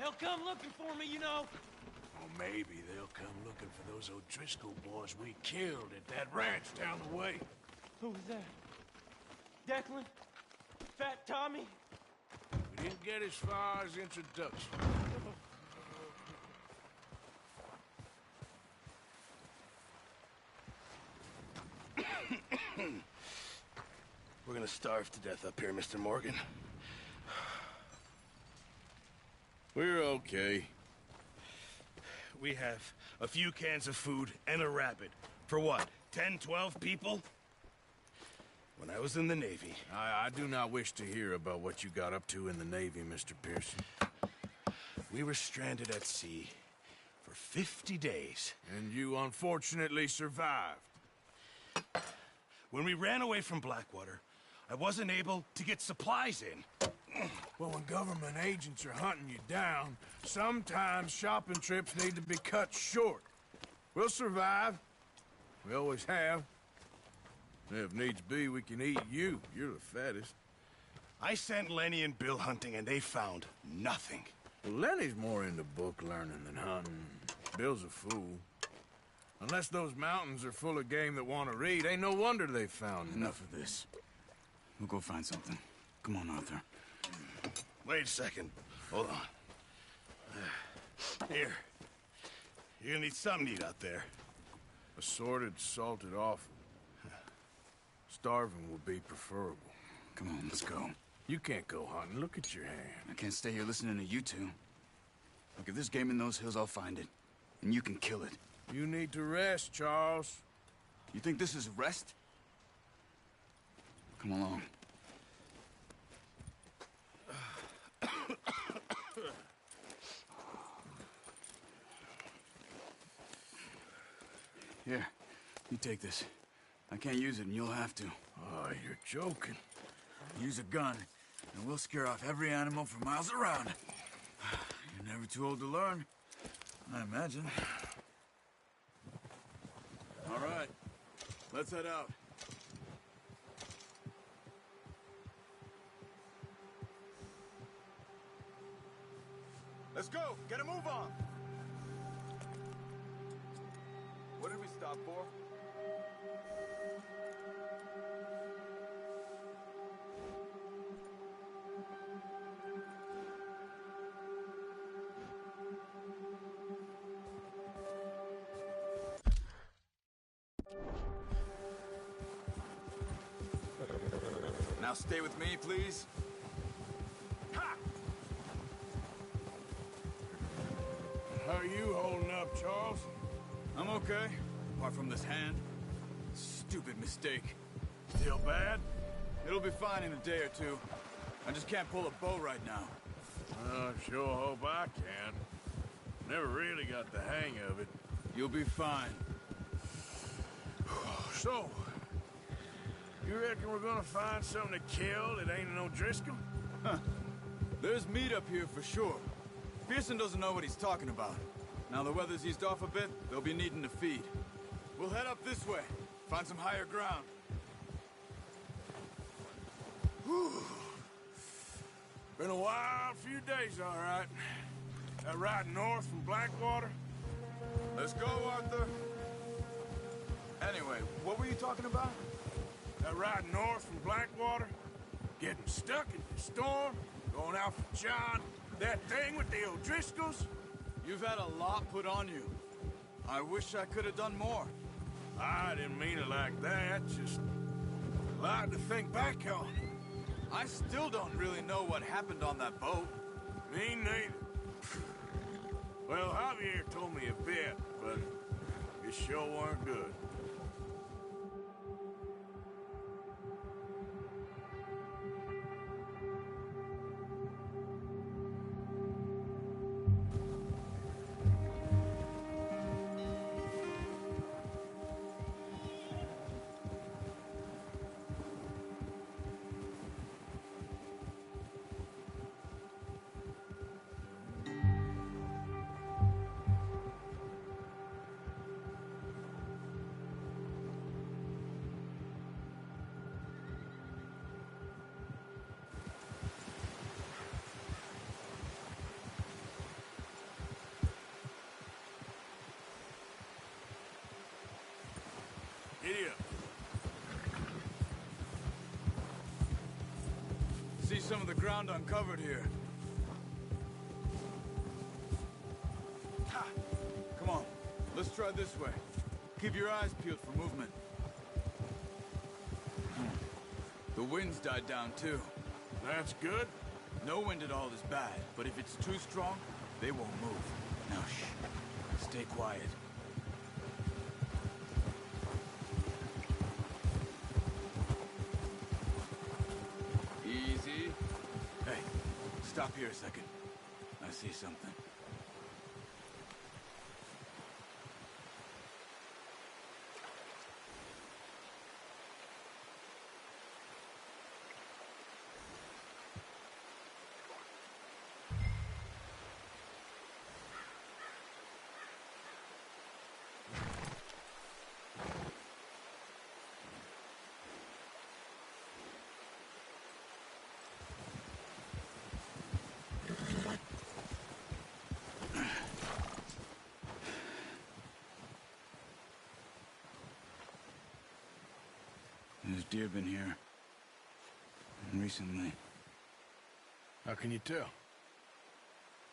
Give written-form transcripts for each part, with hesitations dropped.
They'll come looking for me, you know. Or maybe they'll come looking for those O'Driscoll boys we killed at that ranch down the way. Who was that? Declan? Fat Tommy? We didn't get as far as introduction. We're gonna starve to death up here, Mr. Morgan. We're okay. We have a few cans of food and a rabbit. For what, 10, 12 people? When I was in the Navy... I do not wish to hear about what you got up to in the Navy, Mr. Pearson. We were stranded at sea for 50 days. And you unfortunately survived. When we ran away from Blackwater, I wasn't able to get supplies in. Well, when government agents are hunting you down, sometimes shopping trips need to be cut short. We'll survive. We always have. If needs be, we can eat you. You're the fattest. I sent Lenny and Bill hunting, and they found nothing. Well, Lenny's more into book learning than hunting. Bill's a fool. Unless those mountains are full of game that want to read, ain't no wonder they found Enough of this. We'll go find something. Come on, Arthur. Wait a second. Hold on. Here. You're gonna need something to eat out there. Assorted, salted offal. Starving would be preferable. Come on, let's go. You can't go hunting. Look at your hand. I can't stay here listening to you two. Look, if there's game in those hills, I'll find it. And you can kill it. You need to rest, Charles. You think this is rest? Come along. Here, you take this. I can't use it, and you'll have to. Oh, you're joking. Use a gun, and we'll scare off every animal for miles around. You're never too old to learn, I imagine. All right, let's head out. Let's go! Get a move on! What did we stop for? Now stay with me, please. Ha! How are you holding up, Charles? I'm okay, apart from this hand. Stupid mistake. Still bad? It'll be fine in a day or two. I just can't pull a bow right now. I sure hope I can. Never really got the hang of it. You'll be fine. So, you reckon we're gonna find something to kill that ain't an O'Driscoll? Huh. There's meat up here for sure. Pearson doesn't know what he's talking about. Now the weather's eased off a bit, they'll be needing to feed. We'll head up this way, find some higher ground. Whew. Been a wild few days, all right. That ride north from Blackwater? Let's go, Arthur. Anyway, what were you talking about? That ride north from Blackwater? Getting stuck in the storm? Going out for John? That thing with the O'Driscolls? You've had a lot put on you. I wish I could have done more. I didn't mean it like that, just a lot to think back on. I still don't really know what happened on that boat. Me neither. Well, Javier told me a bit, but it sure weren't good. Giddy up. See some of the ground uncovered here. Come on, let's try this way. Keep your eyes peeled for movement. The wind's died down too. That's good. No wind at all is bad, but if it's too strong, they won't move. Now shh, stay quiet. Easy. Hey, stop here a second. I see something. There's deer been here. Recently. How can you tell?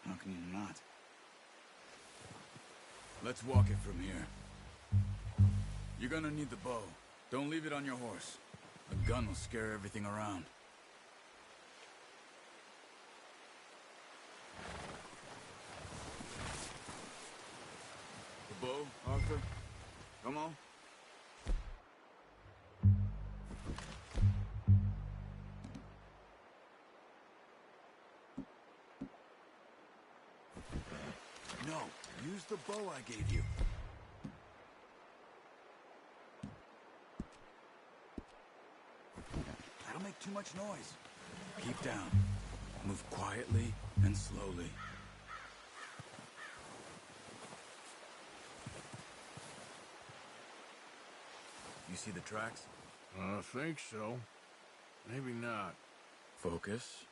How can you not? Let's walk it from here. You're gonna need the bow. Don't leave it on your horse. A gun will scare everything around. The bow, Arthur? Come on. No, use the bow I gave you. That'll make too much noise. Keep down. Move quietly and slowly. You see the tracks? I think so. Maybe not. Focus.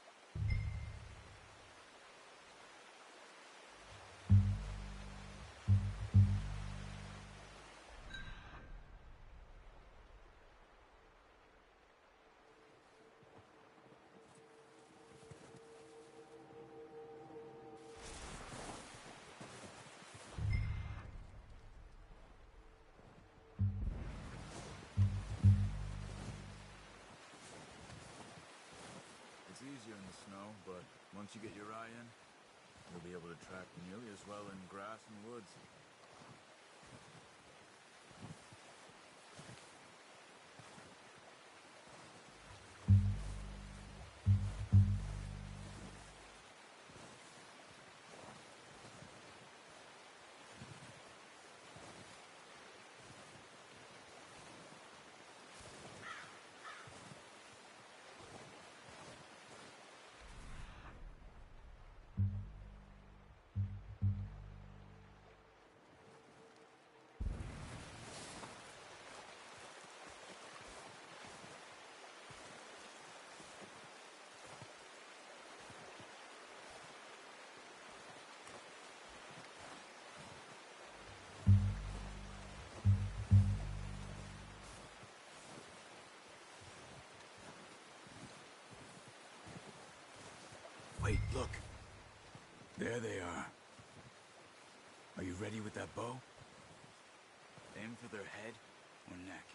It's easier in the snow, but once you get your eye in, you'll be able to track nearly as well in grass and woods. Wait, look. There they are. Are you ready with that bow? Aim for their head or neck.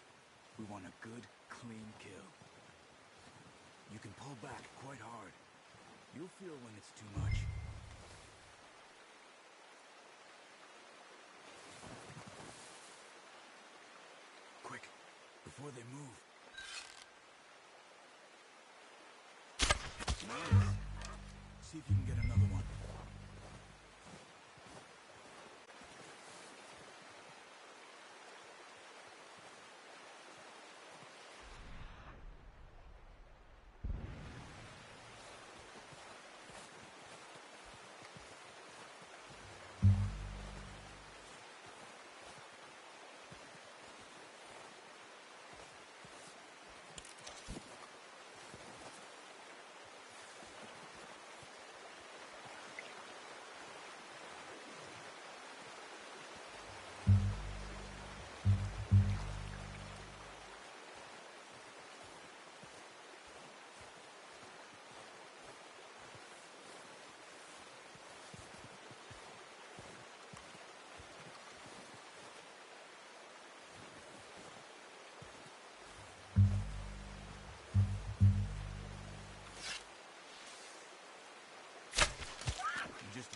We want a good, clean kill. You can pull back quite hard. You'll feel when it's too much. Quick, before they move. Nice. See if you can get another one.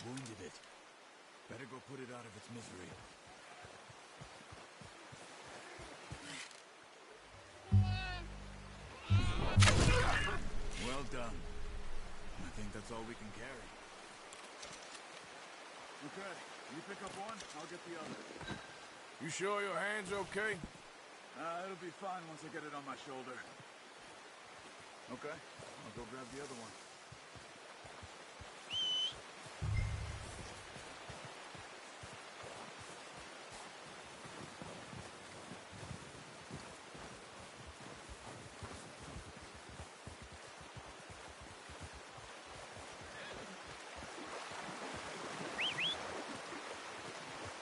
wounded it. Better go put it out of its misery. Well done. I think that's all we can carry. Okay, you pick up one, I'll get the other. You sure your hand's okay? It'll be fine once I get it on my shoulder. Okay, I'll go grab the other one.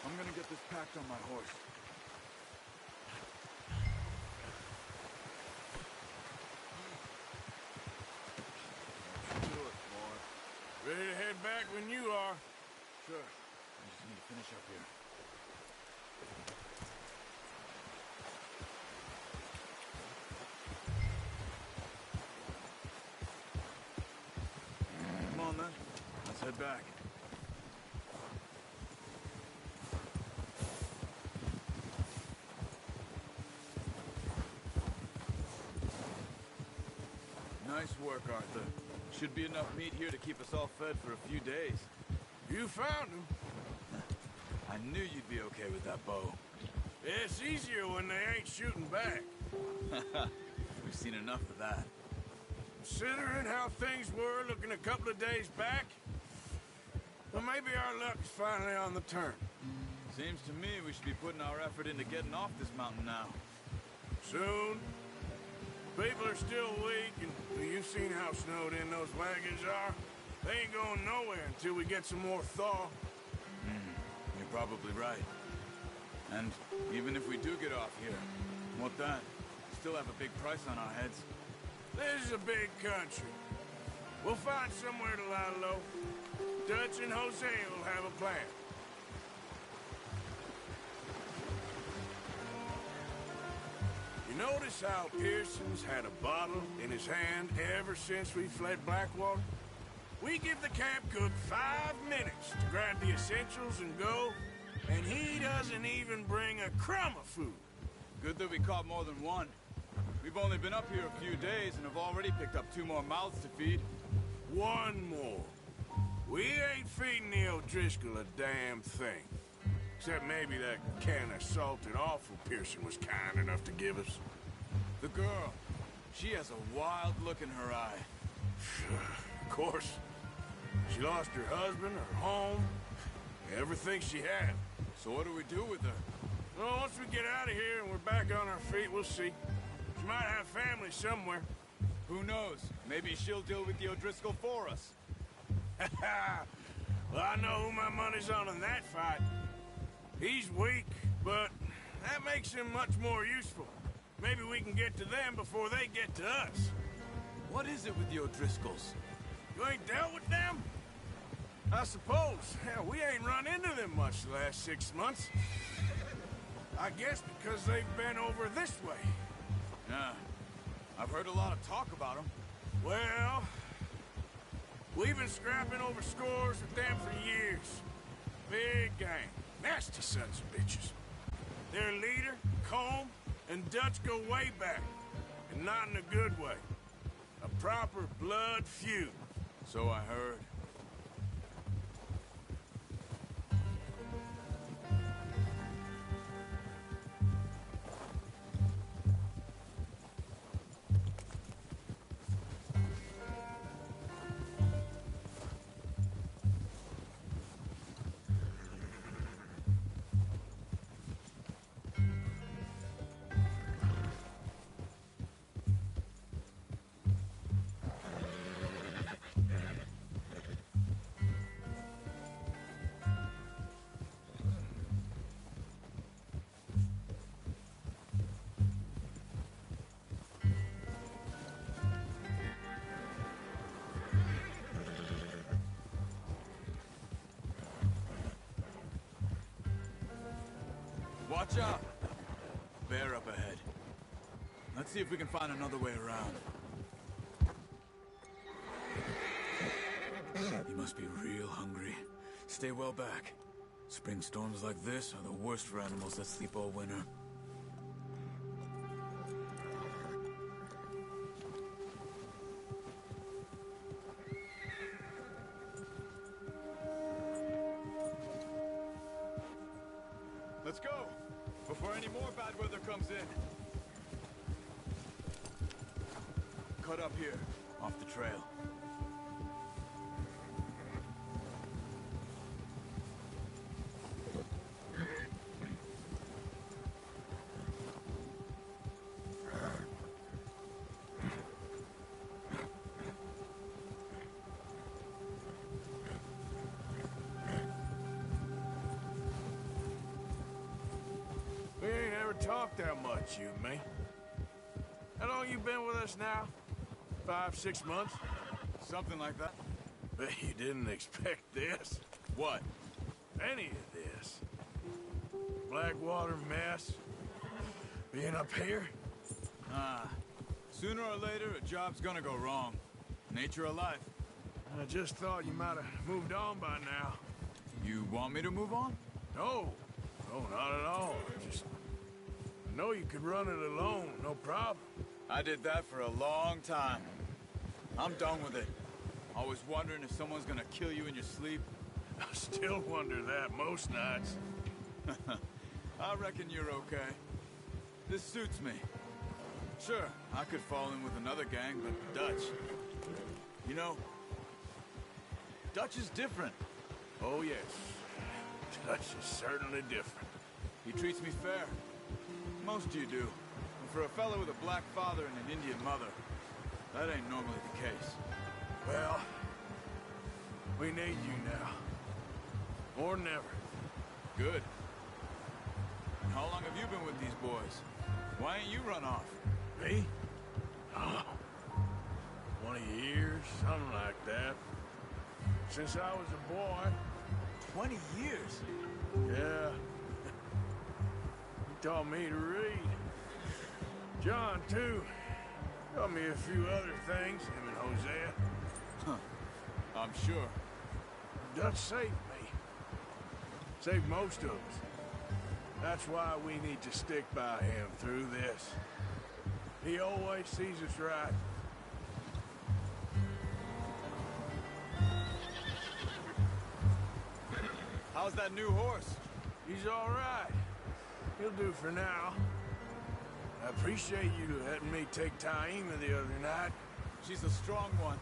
I'm gonna get this packed on my horse. Ready to head back when you are. Sure. I just need to finish up here. Come on then. Let's head back. Nice work, Arthur. Should be enough meat here to keep us all fed for a few days. You found him. I knew you'd be okay with that bow. It's easier when they ain't shooting back. We've seen enough of that. Considering how things were looking a couple of days back, well, maybe our luck's finally on the turn. Seems to me we should be putting our effort into getting off this mountain now. Soon. People are still weak, and you've seen how snowed in those wagons are. They ain't going nowhere until we get some more thaw. You're probably right. And even if we do get off here, what then? We still have a big price on our heads. This is a big country. We'll find somewhere to lie low. Dutch and Jose will have a plan. You notice how Pearson's had a bottle in his hand ever since we fled Blackwater? We give the camp cook 5 minutes to grab the essentials and go, and he doesn't even bring a crumb of food. Good that we caught more than one. We've only been up here a few days and have already picked up 2 more mouths to feed. One more. We ain't feeding the O'Driscoll a damn thing. Except maybe that can of salted offal Pearson was kind enough to give us. The girl. She has a wild look in her eye. Of course. She lost her husband, her home, everything she had. So what do we do with her? Well, once we get out of here and we're back on our feet, we'll see. She might have family somewhere. Who knows? Maybe she'll deal with the O'Driscoll for us. Well, I know who my money's on in that fight. He's weak, but that makes him much more useful. Maybe we can get to them before they get to us. What is it with the O'Driscolls? You ain't dealt with them? I suppose. Hell, we ain't run into them much the last 6 months. I guess because they've been over this way. Yeah. I've heard a lot of talk about them. Well, we've been scrapping over scores with them for years. Big gang. Nasty sons of bitches. Their leader, Combe, and Dutch go way back. And not in a good way. A proper blood feud. So I heard. Watch out! Bear up ahead. Let's see if we can find another way around. He must be real hungry. Stay well back. Spring storms like this are the worst for animals that sleep all winter. Let's go, before any more bad weather comes in. Cut up here, off the trail. We ain't ever talked that much, you and me. How long you been with us now? 5, 6 months? Something like that. Bet you didn't expect this. What? Any of this. Blackwater mess. Being up here? Sooner or later, a job's gonna go wrong. Nature of life. I just thought you might have moved on by now. You want me to move on? No. No, not at all. I know you could run it alone, no problem. I did that for a long time. I'm done with it. Always wondering if someone's gonna kill you in your sleep. I still wonder that most nights. I reckon you're okay. This suits me. Sure, I could fall in with another gang, but Dutch... You know, Dutch is different. Oh, yes. Dutch is certainly different. He treats me fair. Most of you do. And for a fellow with a black father and an Indian mother, that ain't normally the case. Well, we need you now. More than ever. Good. And how long have you been with these boys? Why ain't you run off? Me? Oh, 20 years, something like that. Since I was a boy. 20 years? Yeah. He taught me to read. John, too. Taught me a few other things, him and Hosea. Huh. I'm sure. Dutch saved me. Saved most of us. That's why we need to stick by him through this. He always sees us right. How's that new horse? He's all right. He'll do for now. I appreciate you letting me take Taima the other night. She's a strong one.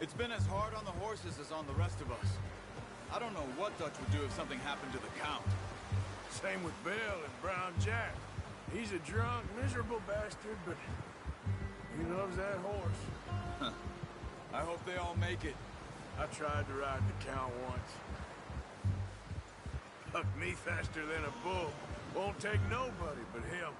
It's been as hard on the horses as on the rest of us. I don't know what Dutch would do if something happened to the Count. Same with Bill and Brown Jack. He's a drunk, miserable bastard, but he loves that horse. I hope they all make it. I tried to ride the Count once. Bucked me faster than a bull. Won't take nobody but him.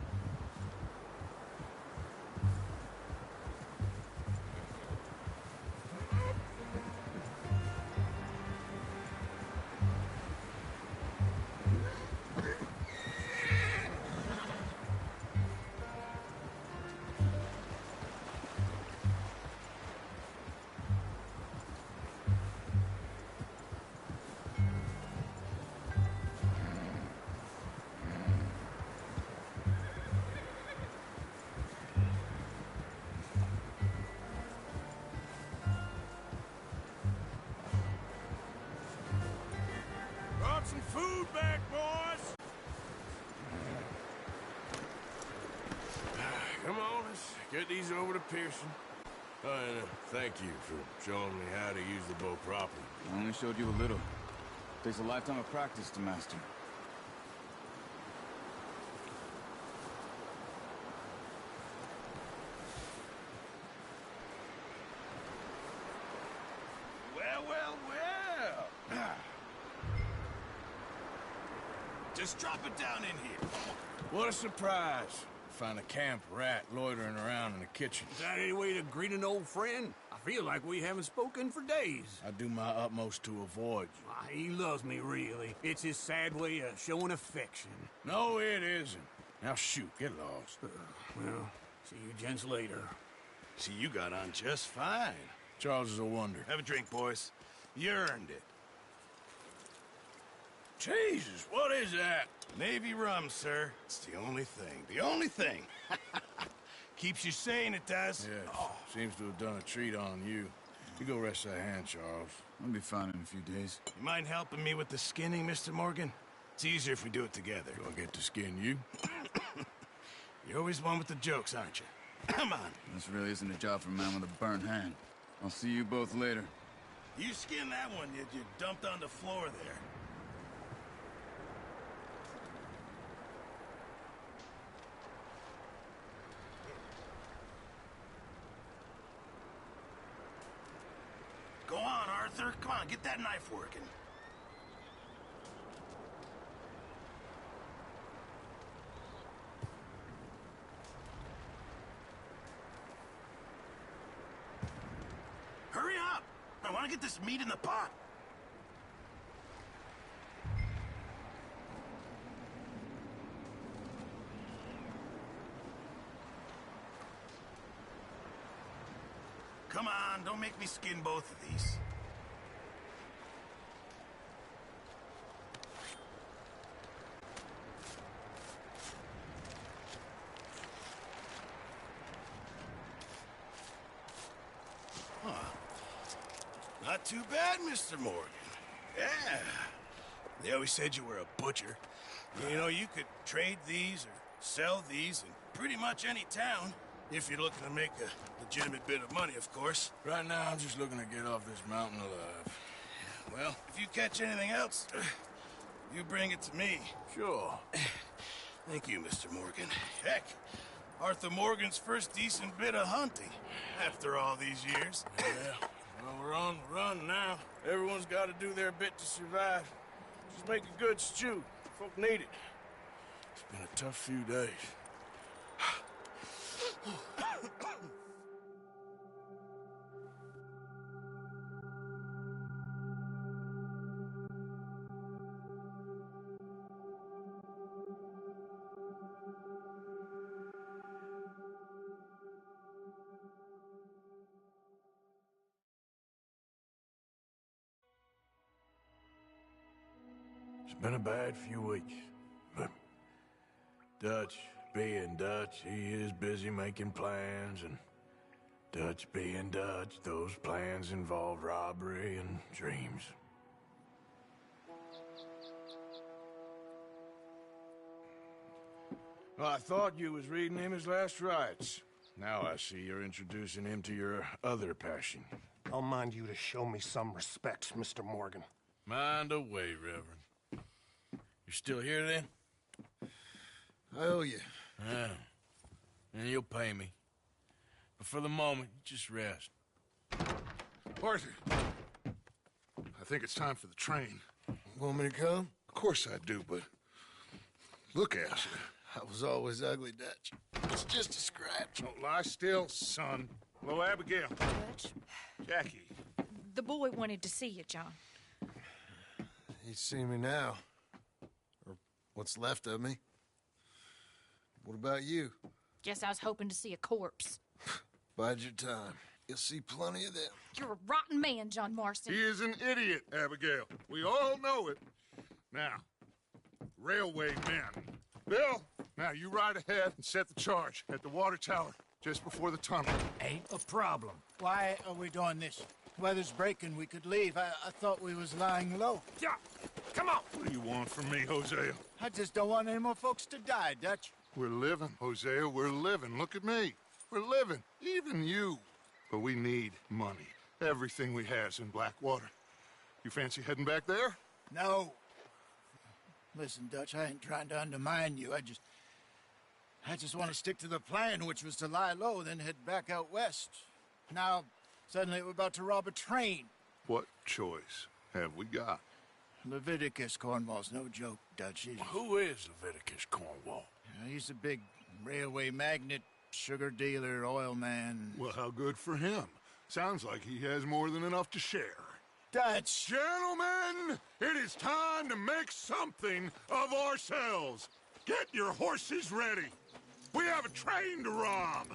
Brought some food back, boys! Come on, let's get these over to Pearson. Oh, and thank you for showing me how to use the bow properly. I only showed you a little. Takes a lifetime of practice to master. Well, well, well. Just drop it down in here. What a surprise. Find a camp rat loitering around in the kitchen. Is that any way to greet an old friend? I feel like we haven't spoken for days. I do my utmost to avoid you. Why, he loves me, really. It's his sad way of showing affection. No, it isn't. Now shoot, get lost. Well, see you gents later. See, you got on just fine. Charles is a wonder. Have a drink, boys. You earned it. Jesus, what is that? Navy rum, sir. It's the only thing. The only thing. Keeps you sane, it does. Yeah, seems to have done a treat on you. You go rest that hand, Charles. I'll be fine in a few days. You mind helping me with the skinning, Mr. Morgan? It's easier if we do it together. Do I get to skin you? You're always one with the jokes, aren't you? Come on. This really isn't a job for a man with a burnt hand. I'll see you both later. You skinned that one you dumped on the floor there. Go on, Arthur. Come on, get that knife working. Hurry up! I want to get this meat in the pot. Come on, don't make me skin both of these. Not too bad, Mr. Morgan. Yeah. They always said you were a butcher. You know, you could trade these or sell these in pretty much any town. If you're looking to make a legitimate bit of money, of course. Right now, I'm just looking to get off this mountain alive. Well, if you catch anything else, you bring it to me. Sure. Thank you, Mr. Morgan. Heck, Arthur Morgan's first decent bit of hunting after all these years. Yeah. Well, we're on the run now. Everyone's got to do their bit to survive. Just make a good stew. Folk need it. It's been a tough few days. It's been a bad few weeks, but Dutch being Dutch, he is busy making plans, and Dutch being Dutch, those plans involve robbery and dreams. Well, I thought you was reading him his last rites. Now I see you're introducing him to your other passion. I'll mind you to show me some respect, Mr. Morgan. Mind away, Reverend. You're still here, then? I owe you. Yeah. And you'll pay me. But for the moment, just rest. Arthur, I think it's time for the train. Want me to come? Of course I do, but look at you. I was always ugly, Dutch. It's just a scratch. Don't lie still, son. Hello, Abigail. Dutch, Jackie. the boy wanted to see you, John. He's seen me now. Or what's left of me. What about you? Guess I was hoping to see a corpse. Bide your time. You'll see plenty of them. You're a rotten man, John Marston. He is an idiot, Abigail. We all know it. Now, railway men. Bill, now you ride ahead and set the charge at the water tower just before the tunnel. Ain't a problem. Why are we doing this? Weather's breaking. We could leave. I thought we was lying low. Yeah, come on. What do you want from me, Hosea? I just don't want any more folks to die, Dutch. We're living, Hosea. We're living. Look at me. We're living. Even you. But we need money. Everything we has in Blackwater. You fancy heading back there? No. Listen, Dutch, I ain't trying to undermine you. I just want to stick to the plan, which was to lie low, then head back out west. Now, suddenly we're about to rob a train. What choice have we got? Leviticus Cornwall's no joke, Dutch. Who is Leviticus Cornwall? He's a big railway magnate, sugar dealer, oil man. Well, how good for him. Sounds like he has more than enough to share. Dutch! Gentlemen, it is time to make something of ourselves. Get your horses ready. We have a train to rob.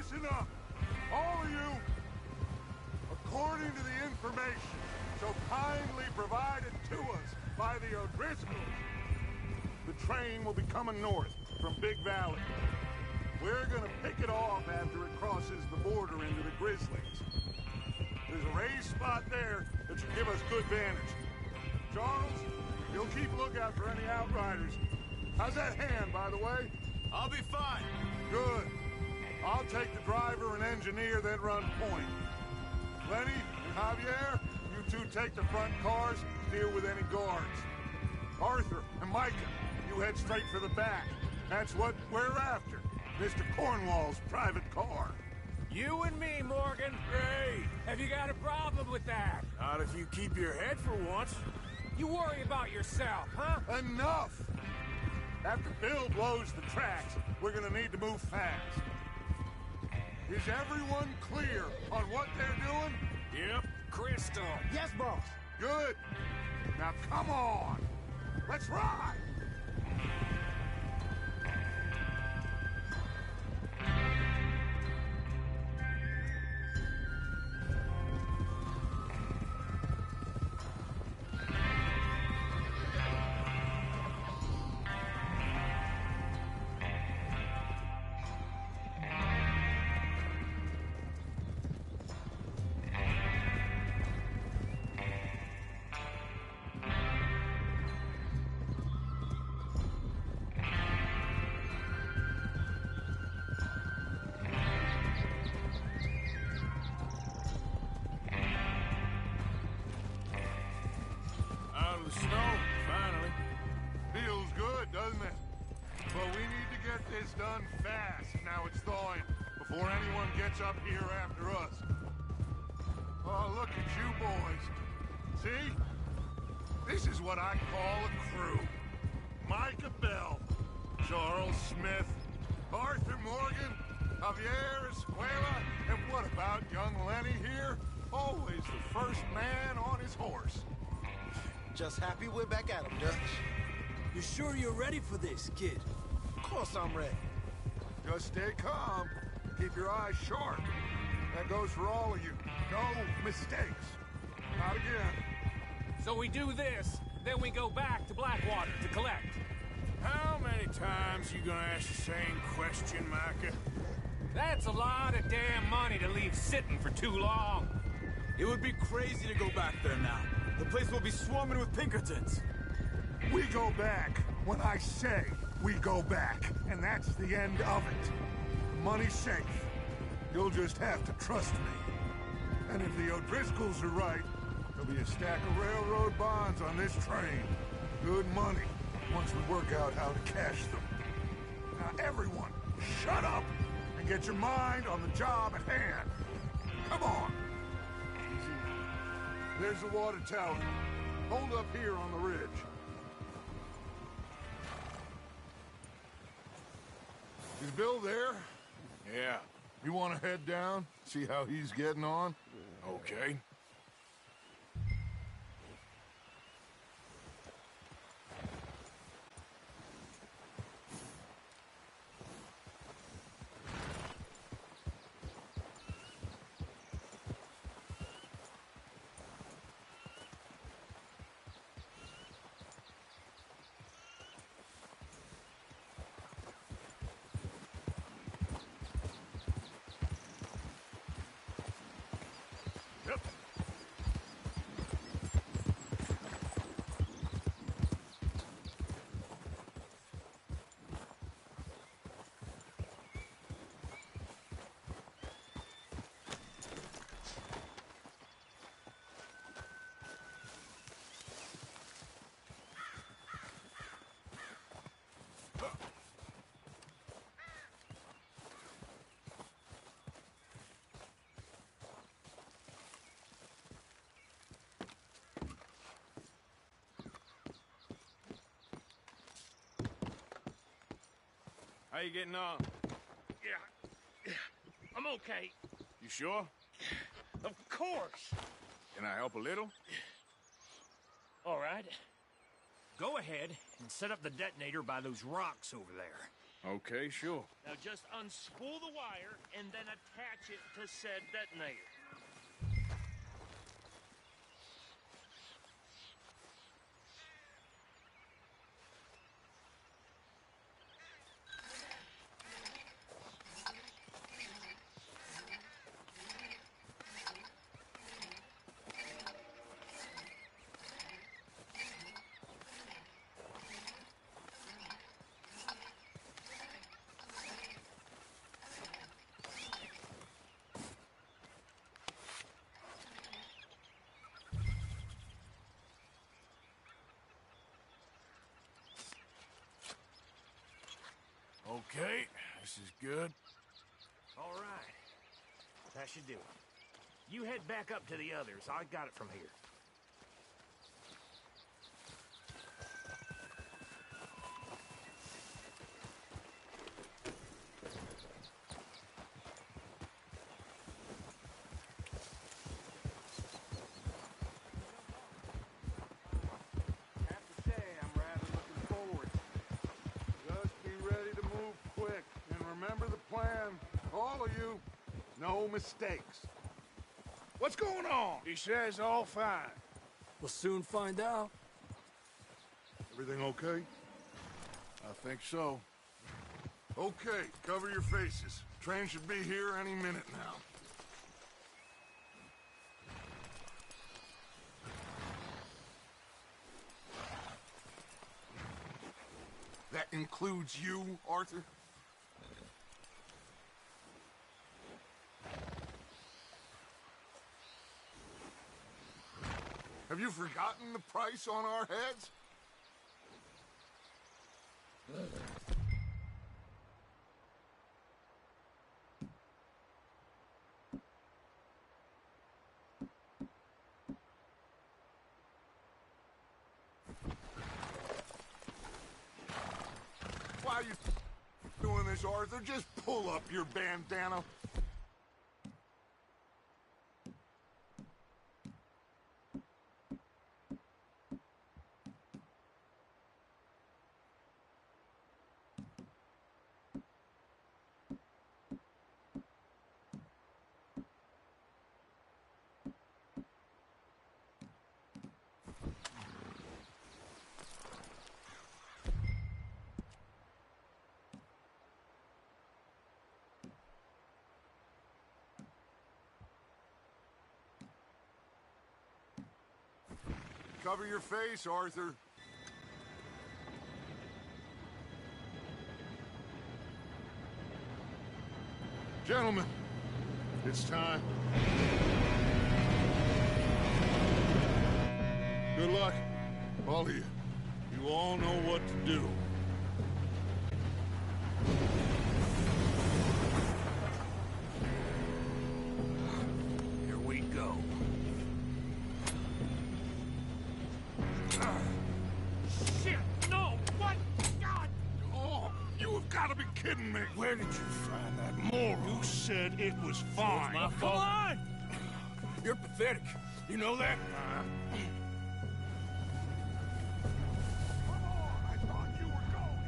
listen up. All of you, according to the information so kindly provided to us by the O'Driscolls, the train will be coming north from Big Valley. We're gonna pick it off after it crosses the border into the Grizzlies. There's a raised spot there that should give us good vantage. Charles, you'll keep lookout for any outriders. How's that hand, by the way? I'll be fine. Good. I'll take the driver and engineer that run point. Lenny and Javier, you two take the front cars, deal with any guards. Arthur and Micah, you head straight for the back. That's what we're after. Mr. Cornwall's private car. You and me, Morgan. Hey, Have you got a problem with that? not if you keep your head for once. You worry about yourself, huh? Enough! After Bill blows the tracks, we're gonna need to move fast. Is everyone clear on what they're doing? Yep. Crystal. Yes, boss. Good. Now come on. Let's ride. Out of the snow, finally. Feels good, doesn't it? But we need to get this done fast. Now it's thawing, before anyone gets up here after us. Oh, look at you boys. See? This is what I call a crew. Micah Bell, Charles Smith, Arthur Morgan, Javier Escuela, and what about young Lenny here? Always the first man on his horse. Just happy we're back at 'em, Dutch. You sure you're ready for this, kid? Of course I'm ready. Just stay calm. Keep your eyes sharp. That goes for all of you. No mistakes. Not again. So we do this, then we go back to Blackwater to collect. How many times you gonna ask the same question, Micah? That's a lot of damn money to leave sitting for too long. It would be crazy to go back there now. The place will be swarming with Pinkertons. We go back when I say we go back, and that's the end of it. Money's safe. You'll just have to trust me. And if the O'Driscolls are right, there'll be a stack of railroad bonds on this train. Good money, once we work out how to cash them. Now everyone, shut up and get your mind on the job at hand. Come on. There's the water tower. Hold up here on the ridge. Is Bill there? Yeah. You want to head down, see how he's getting on? Okay. How you getting on? Yeah. I'm okay. You sure? Of course. Can I help a little? All right. Go ahead and set up the detonator by those rocks over there. Okay, sure. Now just unspool the wire and then attach it to said detonator. Okay, this is good. All right. That should do it. You head back up to the others. I got it from here. I have to say, I'm rather looking forward. Just be ready to move quick. And remember the plan. All of you, no mistakes. What's going on? He says all fine. We'll soon find out. Everything okay? I think so. Okay, cover your faces. Train should be here any minute now. That includes you, Arthur? Have you forgotten the price on our heads? Why are you doing this, Arthur? Just pull up your bandana. Cover your face, Arthur. Gentlemen, it's time. Good luck, all of you. You all know what to do. Here we go. Shit! No! What? God! Oh, you have got to be kidding me. Where did you find that moron? You said it was fine. my Come fault. on! You're pathetic. You know that? Come on, I thought you were going.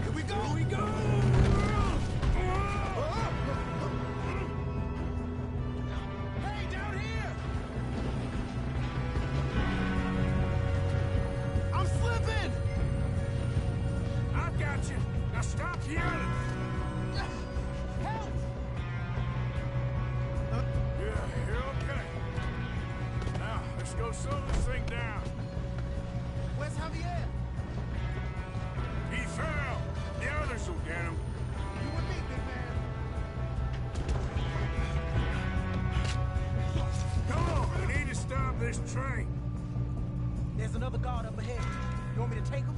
Here we go! Here we go! Hey, down here! I'm slipping! I've got you. Now stop yelling. Help! Yeah, you're okay. Now, let's go slow this thing down. Where's Javier? He fell. The others will get him. You and me, big man. train. There's another guard up ahead. You want me to take him?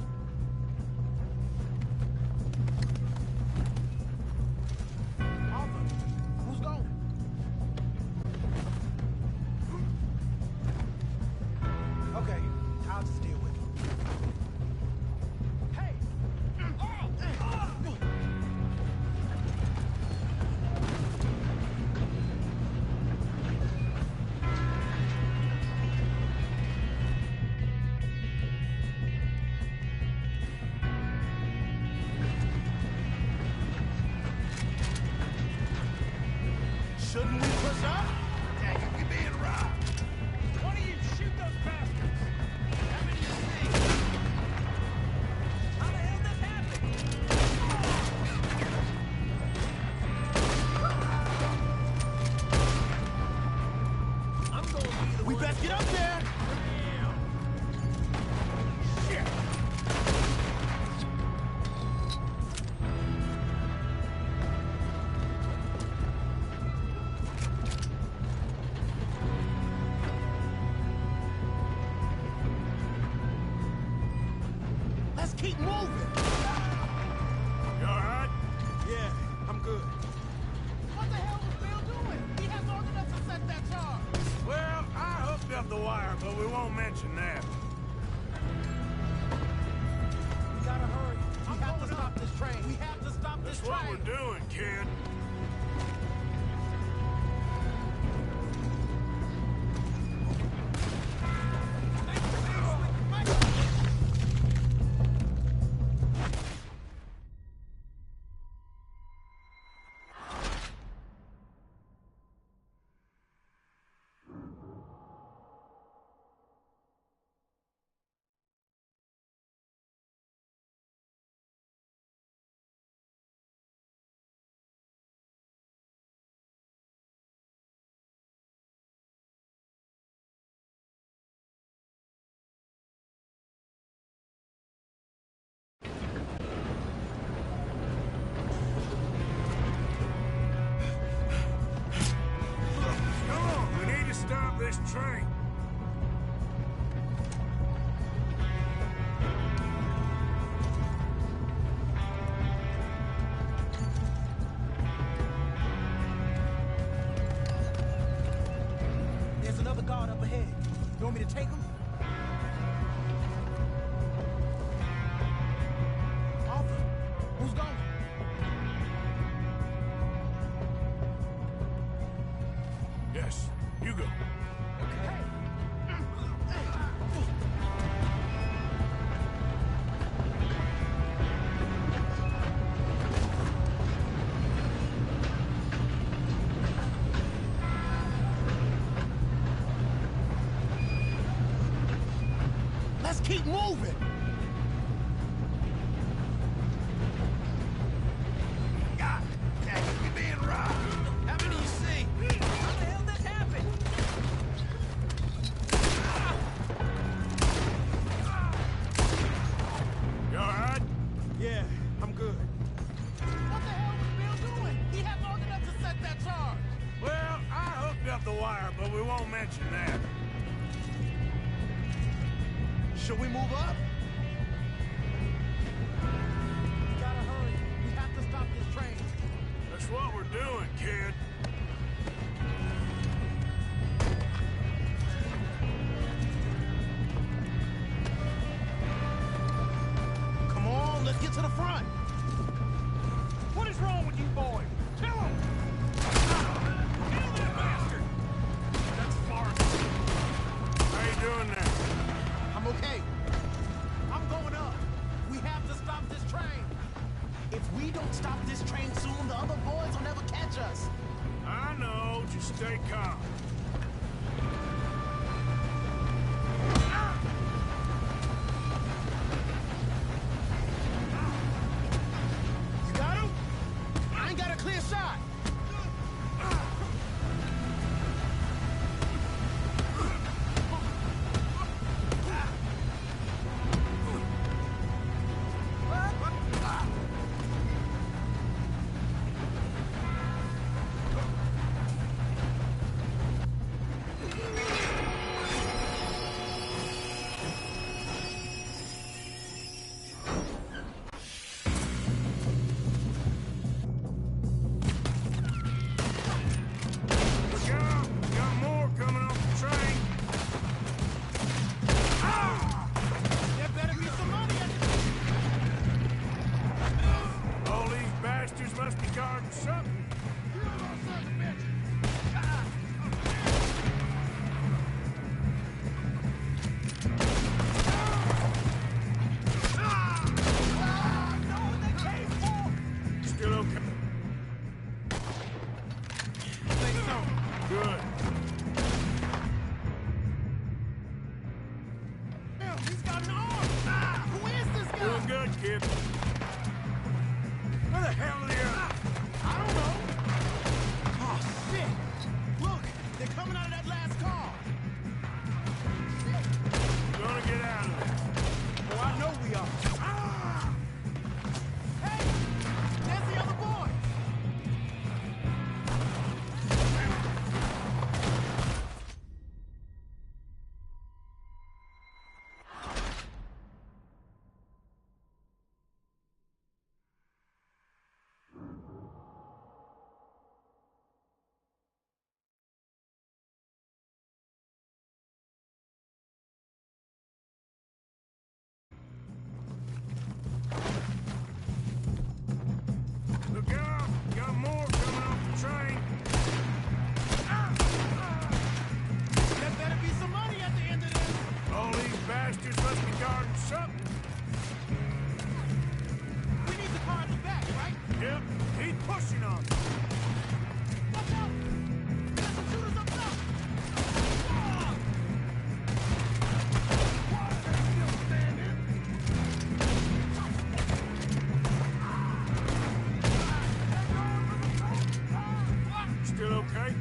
Arthur, who's going? Okay, I'll just deal with him. Hey! Shouldn't we push up? Dang it, we being robbed. One of you shoot those bastards! How many you see? How the hell this happened? I'm going to be the We one. best get up there! Shit! Let's keep moving! You all right? Yeah, I'm good. What the hell was Bill doing? He had long enough to set that charge. Well, I hooked up the wire, but we won't mention that. We gotta hurry. We have to stop this train. We have to stop this That's what train. we're doing, kid. Come on, we need to stop this train. There's another guard up ahead. You want me to take him? Arthur, who's going? Yes, you go. Let's keep moving! God, dang it, we being robbed. How many you see? How the hell this happened? You all right? Yeah, I'm good. What the hell was Bill doing? He had long enough to set that charge. Well, I hooked up the wire, but we won't mention that. Should we move up? We gotta hurry. We have to stop this train. That's what we're doing, kid. Come on, let's get to the front. What is wrong with you boys? Kill him! Kill that bastard! That's far. How you doing now? I'm okay. I'm going up. We have to stop this train. If we don't stop this train soon, the other boys will never catch us. He's got an arm! Ah! Who is this guy? Doing good, kid. Where the hell are you? I don't know. Oh, shit! Look, they're coming out of that last car. We're gonna get out of this. Oh, I know we are. Ah! Hey! There's the other boy! Look out! Got more coming off the train. There better be some money at the end of this. All these bastards must be guarding something. We need the car at the back, right? Yep, he's pushing on me. Watch out! There's some shooters up top! Ah! Still okay?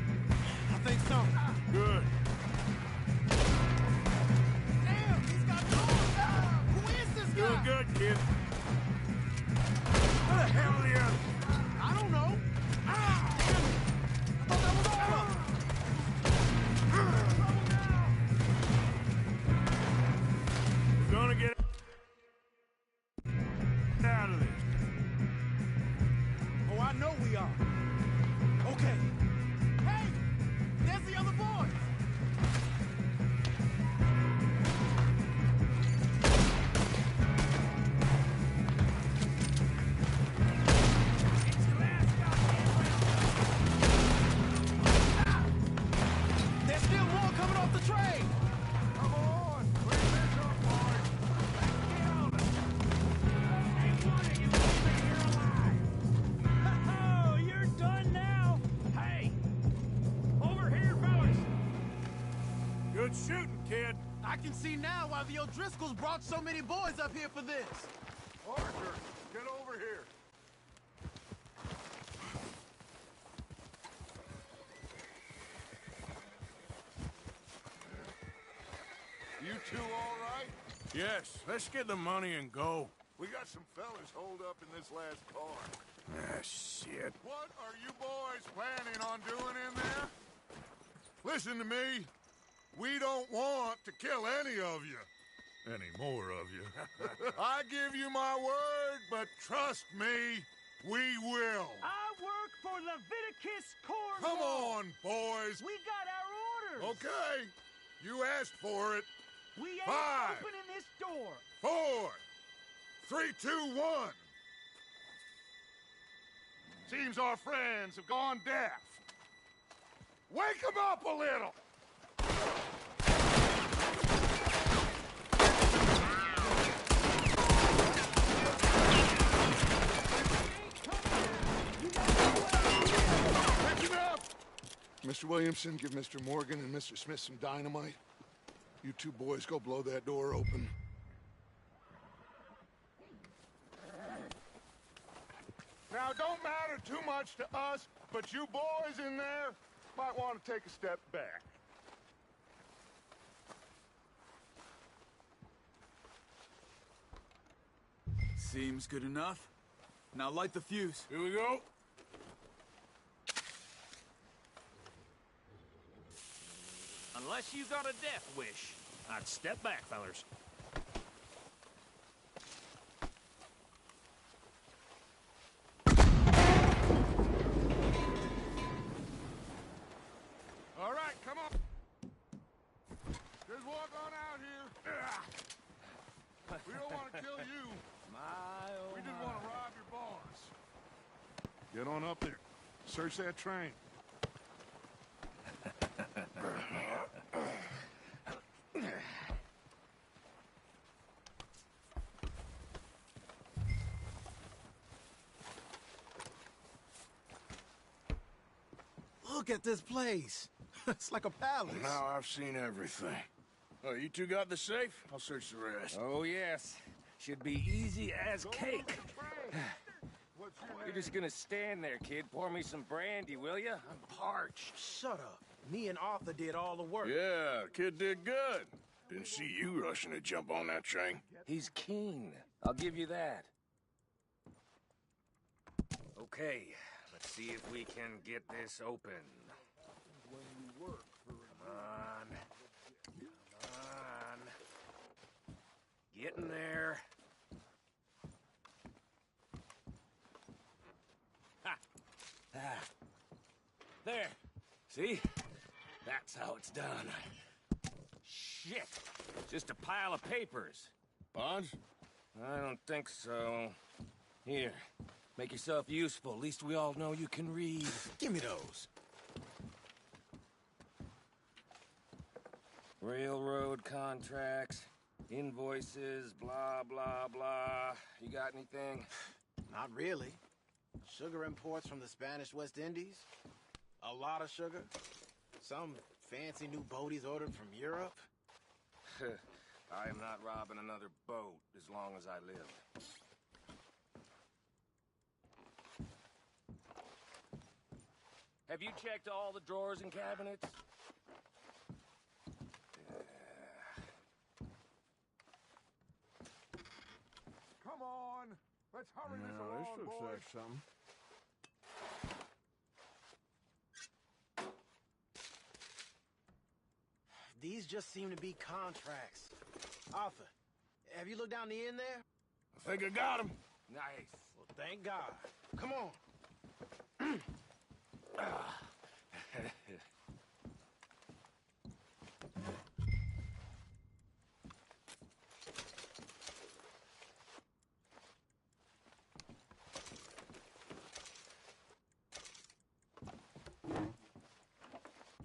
I think so. Good. Damn, he's got no arm! Who is this guy? Doing good, kid. Where the hell are you? I don't know. Ah! Damn it. I thought that was all of them. We're gonna get out of this. Oh, I know we are. Okay. Hey! There's the other boys! There's still more coming off the train! Come on! Clean this up, boys. Let's get on it. Ain't one of you leaving here alive. Oh, you're done now? Hey! Over here, fellas! Good shooting, kid. I can see now why the O'Driscolls brought so many boys up here for this. Arthur, get over here. You two all right? Yes, let's get the money and go. We got some fellas holed up in this last car. Ah, shit. What are you boys planning on doing in there? Listen to me. We don't want to kill any of you. Any more of you. I give you my word, but trust me, we will. I work for Leviticus Cornwall. Come on, boys. We got our orders. Okay. You asked for it. We ain't 5, opening this door. 4, 3, 2, 1. Seems our friends have gone deaf. Wake them up a little. Pick him up. Mr. Williamson, give Mr. Morgan and Mr. Smith some dynamite. You two boys go blow that door open. Now, it don't matter too much to us, but you boys in there might want to take a step back. Seems good enough. Now light the fuse. Here we go. Unless you got a death wish, I'd step back, fellers. All right, come on. Just walk on out here. We don't want to kill you. We just want to rob your boss. Get on up there. Search that train. Look at this place. It's like a palace. Now I've seen everything. Oh, you two got the safe? I'll search the rest. Oh, yes. Should be easy as cake. You're just gonna stand there, kid. Pour me some brandy, will ya? I'm parched. Shut up. Me and Arthur did all the work. Yeah, the kid did good. Didn't see you rushing to jump on that train. He's keen. I'll give you that. Okay, let's see if we can get this open. Come on. Come on. Getting there. Ha! Ah. There. See? That's how it's done. Shit! Just a pile of papers. Bonds? I don't think so. Here, make yourself useful. At least we all know you can read. Give me those. Railroad contracts, invoices, blah, blah, blah. You got anything? Not really. Sugar imports from the Spanish West Indies. A lot of sugar. Some fancy new boat he's ordered from Europe. I am not robbing another boat as long as I live. Have you checked all the drawers and cabinets? Come on! Let's hurry this No, along, this looks boys. like something. These just seem to be contracts. Arthur, have you looked down the end there? I think I got him. Nice. Well, thank God. Come on.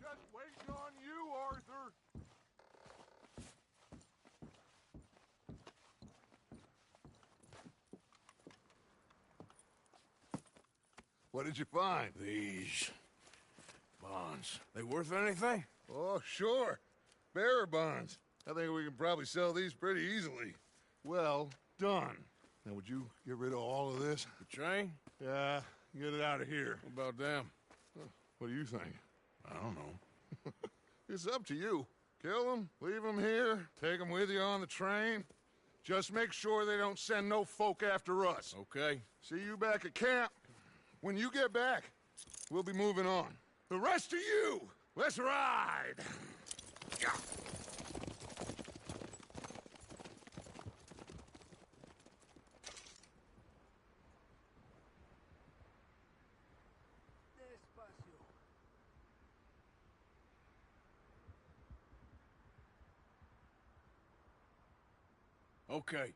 Just waiting on you, Arthur. What did you find? These bonds. They worth anything? Oh, sure. Bearer bonds. I think we can probably sell these pretty easily. Well done. Now, would you get rid of all of this? The train? Yeah, get it out of here. What about them? What do you think? I don't know. It's up to you. Kill them, leave them here, take them with you on the train. Just make sure they don't send no folk after us. Okay. See you back at camp. When you get back, we'll be moving on. The rest of you, let's ride! Yeah. Okay.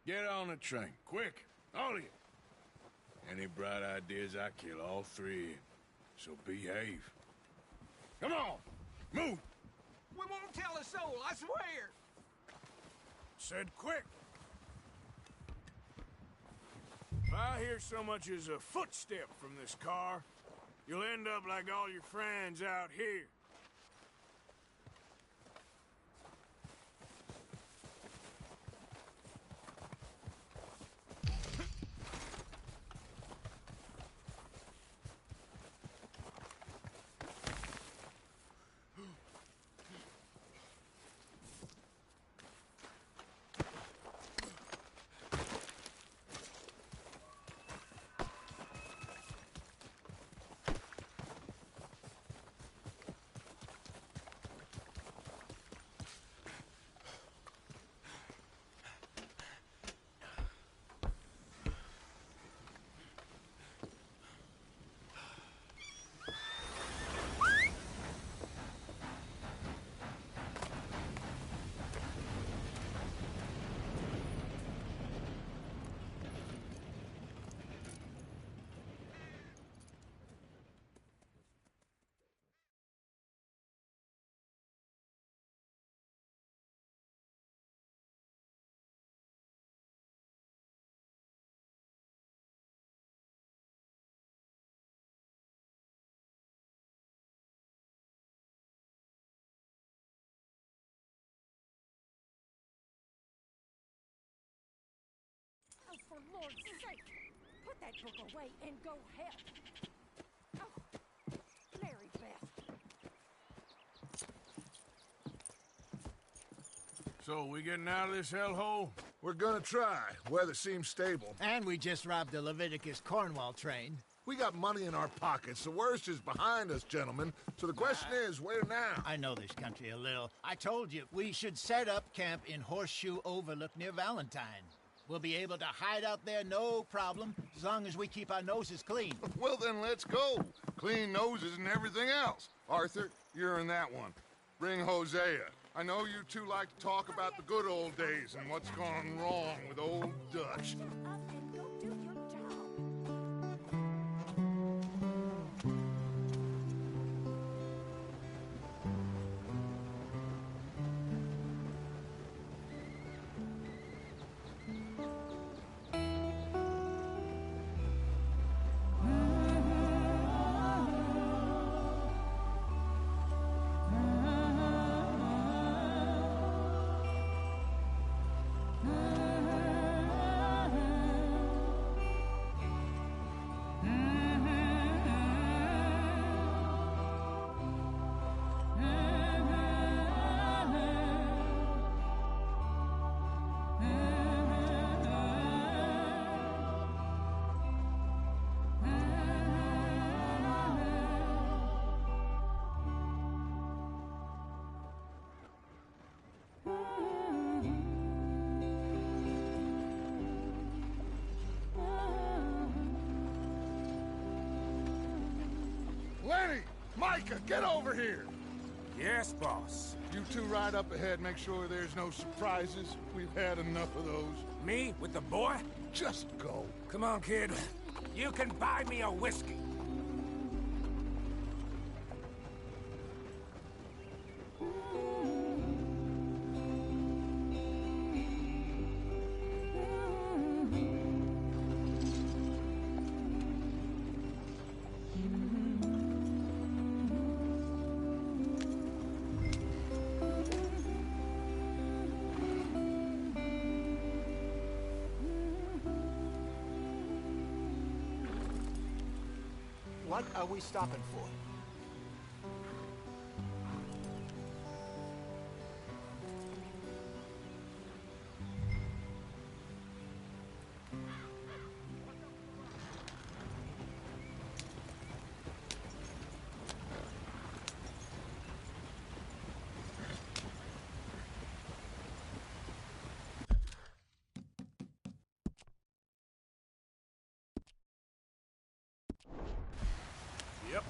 Get on the train. Quick. All of you. Any bright ideas, I kill all three of you. So behave. Come on! Move! We won't tell a soul, I swear! Said quick! If I hear so much as a footstep from this car, you'll end up like all your friends out here. Lord's sake! Put that book away and go help. Oh, Mary Beth. So, we getting out of this hellhole? We're gonna try. Weather seems stable. And we just robbed the Leviticus Cornwall train. We got money in our pockets. The worst is behind us, gentlemen. So the question is, where now? I know this country a little. I told you, we should set up camp in Horseshoe Overlook near Valentine. We'll be able to hide out there, no problem, as long as we keep our noses clean. Well, then let's go. Clean noses and everything else. Arthur, you're in that one. Bring Hosea. I know you two like to talk about the good old days and what's gone wrong with old Dutch. Lenny! Micah, get over here! Yes, boss. You two ride up ahead, make sure there's no surprises. We've had enough of those. Me? With the boy? Just go. Come on, kid. You can buy me a whiskey. What are we stopping for? Yep.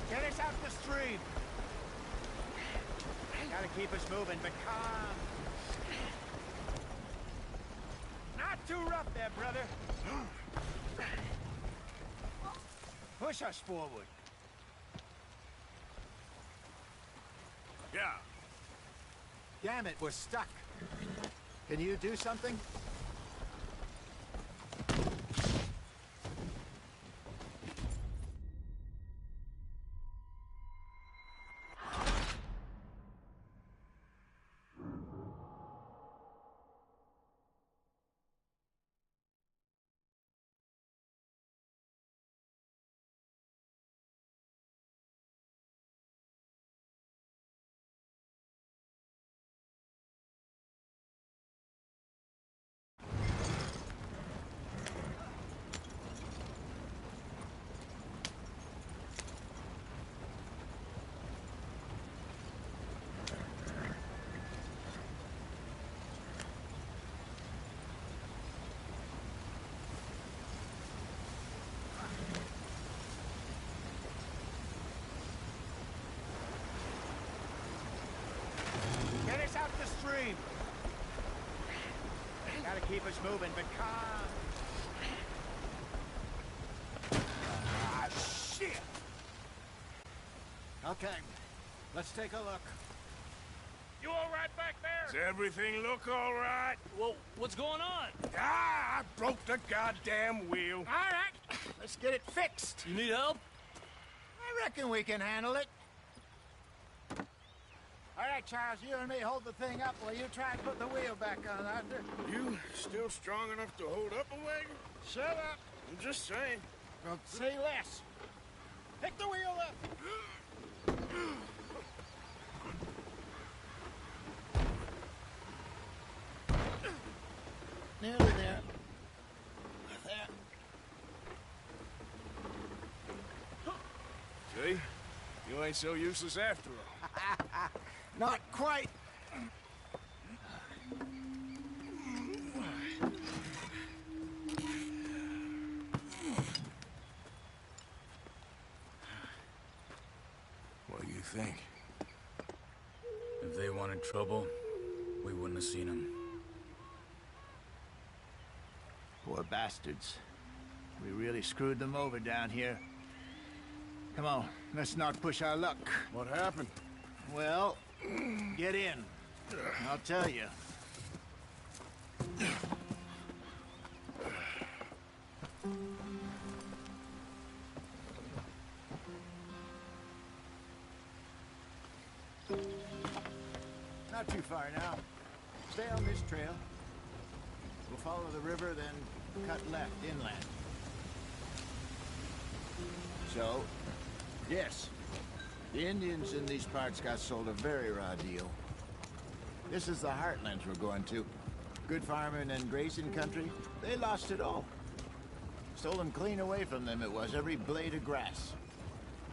Get us out the stream. Gotta keep us moving, but calm. Not too rough there, brother. Push us forward. Yeah. Damn it, we're stuck. Can you do something? Get us out the stream. Gotta keep us moving, but calm. Ah, shit! Okay, let's take a look. You all right back there? Does everything look all right? Well, what's going on? Ah, I broke the goddamn wheel. All right, let's get it fixed. You need help? I reckon we can handle it. All right, Charles, you and me hold the thing up while you try and put the wheel back on, Arthur. You still strong enough to hold up a wagon? Shut up. I'm just saying. Well, say less. Pick the wheel up. Nearly there. There. See? You ain't so useless after all. Not quite. What do you think? If they wanted trouble, we wouldn't have seen them. Poor bastards. We really screwed them over down here. Come on, let's not push our luck. What happened? Well, get in. I'll tell you. Not too far now. Stay on this trail. We'll follow the river, then cut left inland. So, yes, the Indians in these parts got sold a very raw deal. This is the heartlands we're going to. Good farming and grazing country, they lost it all. Stolen clean away from them it was, every blade of grass.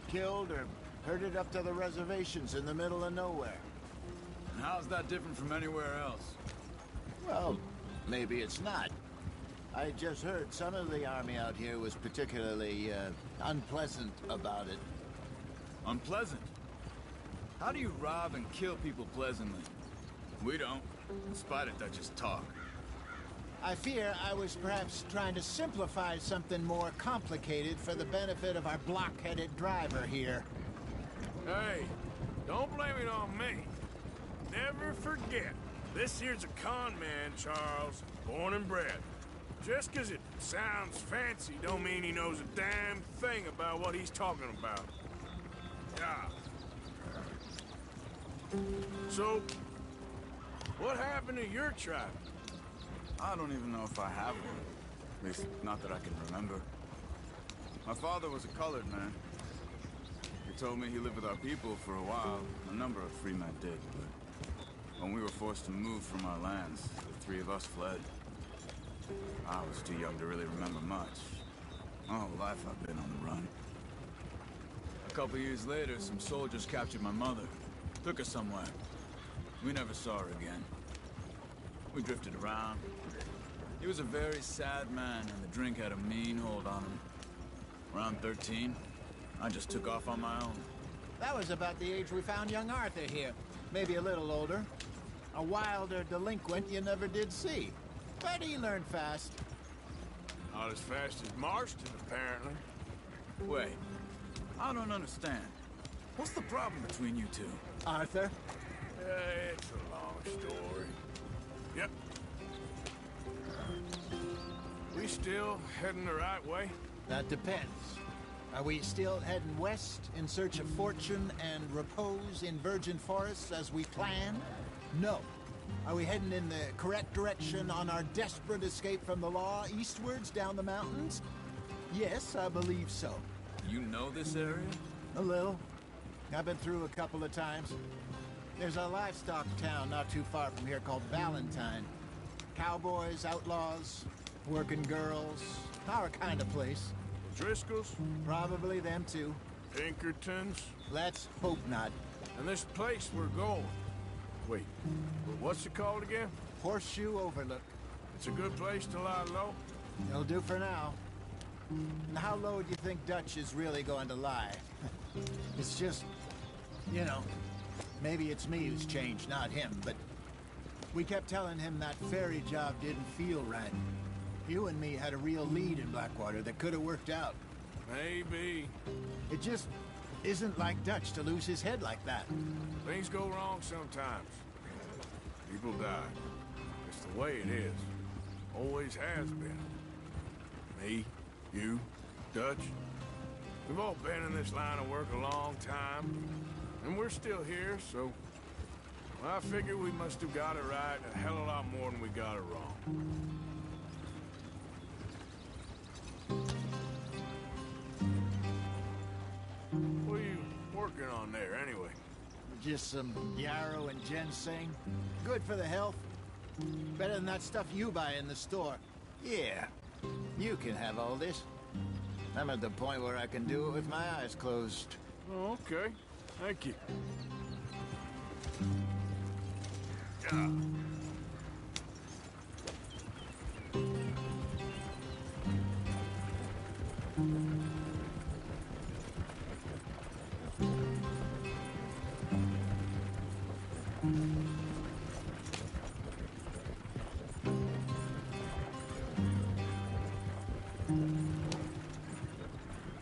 Killed or herded up to the reservations in the middle of nowhere. And how's that different from anywhere else? Well, maybe it's not. I just heard some of the army out here was particularly, unpleasant about it. Unpleasant? How do you rob and kill people pleasantly? We don't, in spite of Dutch's talk. I fear I was perhaps trying to simplify something more complicated for the benefit of our block-headed driver here. Hey, don't blame it on me. Never forget, this here's a con man, Charles, born and bred. Just 'cause it sounds fancy don't mean he knows a damn thing about what he's talking about. Yeah. So, what happened to your tribe? I don't even know if I have one. At least, not that I can remember. My father was a colored man. He told me he lived with our people for a while. A number of free men did, but when we were forced to move from our lands, the three of us fled. I was too young to really remember much. My whole life I've been on the run. A couple years later, some soldiers captured my mother. Took her somewhere. We never saw her again. We drifted around. He was a very sad man, and the drink had a mean hold on him. Around 13, I just took off on my own. That was about the age we found young Arthur here. Maybe a little older. A wilder delinquent you never did see. But he learned fast. Not as fast as Marston, apparently. Wait, I don't understand. What's the problem between you two? Arthur? It's a long story. Yep. We still heading the right way? That depends. Are we still heading west in search of fortune and repose in virgin forests as we planned? No. Are we heading in the correct direction on our desperate escape from the law eastwards down the mountains? Yes, I believe so. You know this area? A little. I've been through a couple of times. There's a livestock town not too far from here called Valentine. Cowboys, outlaws, working girls, our kind of place. Driscoll's? Probably them too. Pinkertons? Let's hope not. And this place we're going. Wait, what's it called again? Horseshoe Overlook. It's a good place to lie low? It'll do for now. And how low do you think Dutch is really going to lie? It's just, you know, maybe it's me who's changed, not him, but we kept telling him that ferry job didn't feel right. You and me had a real lead in Blackwater that could have worked out. Maybe. It just isn't like Dutch to lose his head like that. Things go wrong sometimes. People die. It's the way it is. Always has been. Me, you, Dutch. We've all been in this line of work a long time. And we're still here, so Well, I figure we must have got it right a hell of a lot more than we got it wrong. What are you working on there, anyway? Just some yarrow and ginseng. Good for the health. Better than that stuff you buy in the store. Yeah, you can have all this. I'm at the point where I can do it with my eyes closed. Oh, okay. Thank you.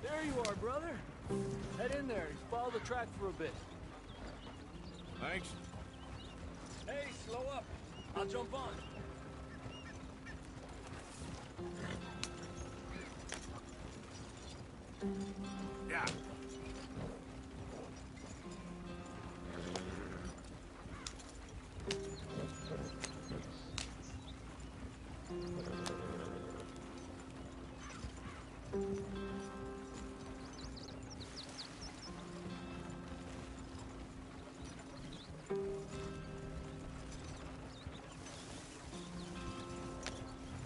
There you are, brother. Head in there. Follow the track for a bit. Thanks. Hey, slow up. I'll jump on. Yeah.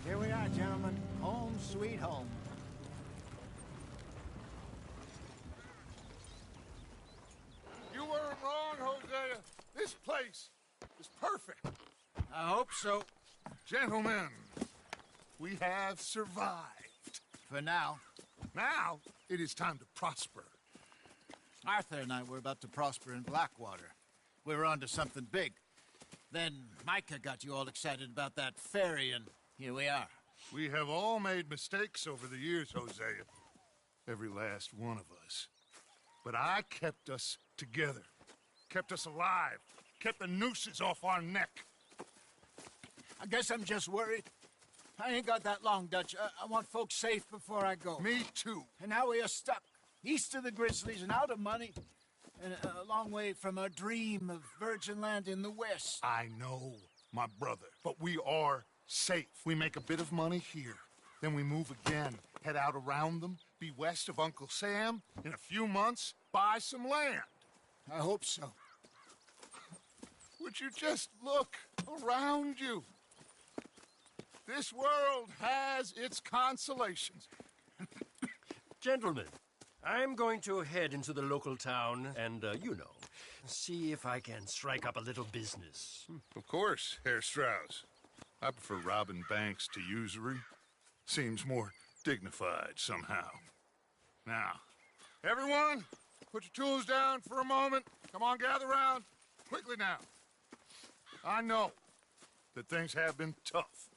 Here we are, gentlemen. Home sweet home. You weren't wrong, Hosea. This place is perfect. I hope so. Gentlemen, we have survived. For now. Now, it is time to prosper. Arthur and I were about to prosper in Blackwater. We were on to something big. Then Micah got you all excited about that ferry, and here we are. We have all made mistakes over the years, Hosea. Every last one of us. But I kept us together. Kept us alive. Kept the nooses off our neck. I guess I'm just worried. I ain't got that long, Dutch. I want folks safe before I go. Me too. And now we are stuck. East of the Grizzlies and out of money. And a long way from our dream of virgin land in the west. I know, my brother. But we are safe. We make a bit of money here. Then we move again. Head out around them. Be west of Uncle Sam. In a few months, buy some land. I hope so. Would you just look around you? This world has its consolations. Gentlemen, I'm going to head into the local town and, see if I can strike up a little business. Of course, Herr Strauss. I prefer robbing banks to usury. Seems more dignified somehow. Now, everyone, put your tools down for a moment. Come on, gather round. Quickly now. I know that things have been tough,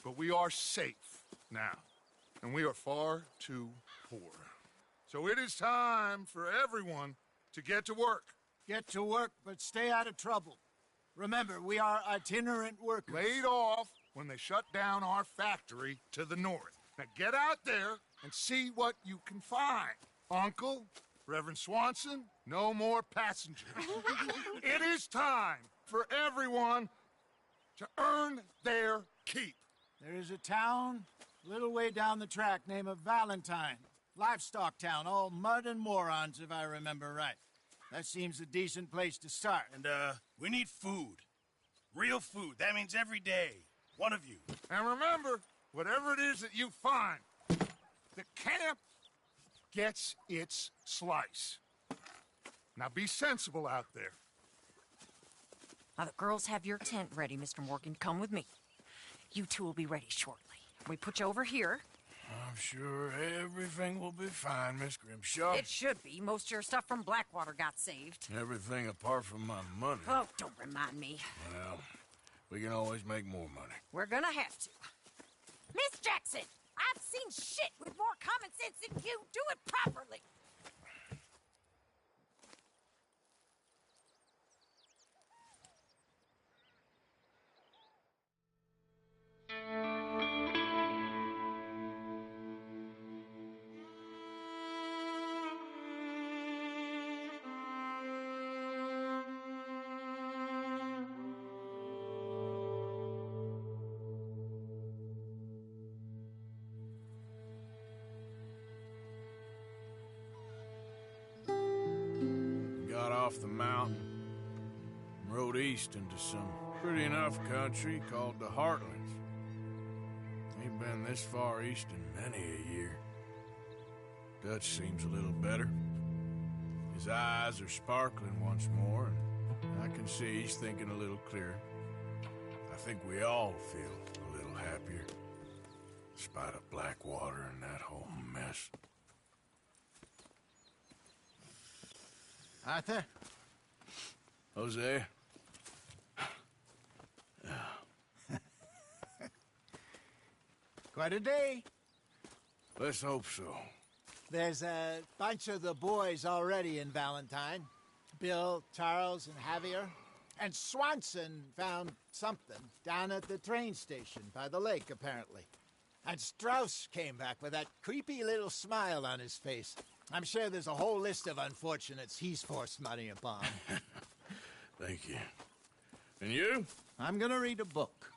but we are safe now, and we are far too poor. So it is time for everyone to get to work. Get to work, but stay out of trouble. Remember, we are itinerant workers. Laid off when they shut down our factory to the north. Now get out there and see what you can find. Uncle, Reverend Swanson, no more passengers. It is time for everyone to earn their keep. There is a town a little way down the track named Valentine. Livestock town, all mud and morons, if I remember right. That seems a decent place to start. And, we need food. Real food. That means every day. One of you. And remember, whatever it is that you find, the camp gets its slice. Now be sensible out there. Now, the girls have your tent ready, Mr. Morgan. Come with me. You two will be ready shortly. We put you over here. I'm sure everything will be fine, Miss Grimshaw. It should be. Most of your stuff from Blackwater got saved. Everything apart from my money. Oh, don't remind me. Well, we can always make more money. We're gonna have to. Miss Jackson, I've seen shit with more common sense than you. Do it properly. off the mountain and rode east into some pretty enough country called the Heartlands. Ain't been this far east in many a year. Dutch seems a little better. His eyes are sparkling once more, and I can see he's thinking a little clearer. I think we all feel a little happier, despite of Blackwater and that whole mess. Arthur? Jose? Quite a day. Let's hope so. There's a bunch of the boys already in Valentine. Bill, Charles, and Javier. And Swanson found something down at the train station by the lake, apparently. And Strauss came back with that creepy little smile on his face. I'm sure there's a whole list of unfortunates he's forced money upon. Thank you. And you? I'm gonna read a book.